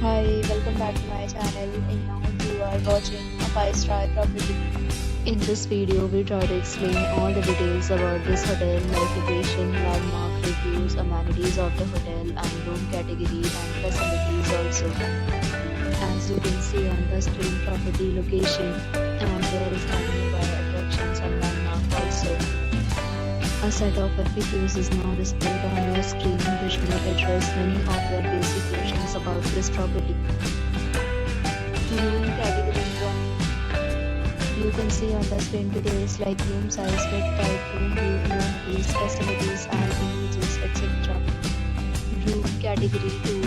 Hi, welcome back to my channel. And now you are watching a 5-star property. In this video, we try to explain all the details about this hotel, like location, landmark, reviews, amenities of the hotel, and room category and facilities also. As you can see on the screen, property location, and there is nearby attractions and landmark also. A set of FAQs is now displayed on your screen, which will address many of your basic questions about this property. Room category 1. You can see on the screen details like room size, bed type, room view, room keys, facilities and images, etc. Room category 2.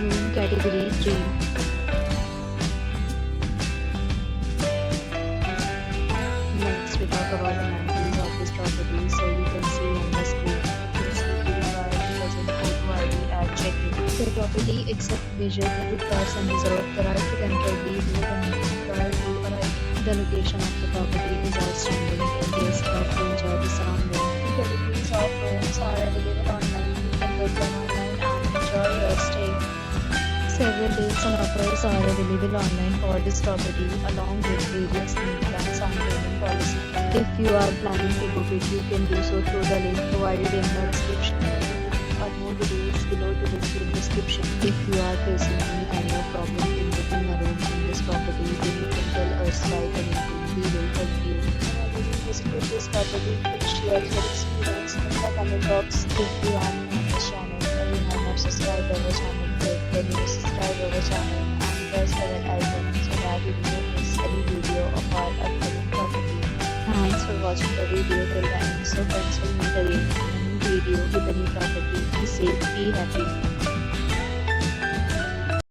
Room category 3. Next, we talk about the amenities of this property. So you can see on the screen, you can see the required present photo ID at check-in. The property accepts major credit cards and reserves the right to temporarily hold a meeting prior to arrival. The location of the property is outstanding and guests love to enjoy the surroundings. The deliveries of rooms are available online. You can book them online and enjoy your stay. Several deals and offers are available online for this property, along with various new plans and payment policy. If you are planning to book it, you can do so through the link provided in the description. For more details below the link in description. If you are facing any kind of problem in booking a room in this property, then you can tell us by commenting. We will help you. Whenever you visit this property, please share your experience in the comment box. If you are new on this channel or you have not subscribed our channel, then you subscribe our channel and press the bell icon so that you don't miss any video of our upcoming property. Thanks for watching the video till the end. So friends, will meet again in a new video with a new property. Be safe, be happy.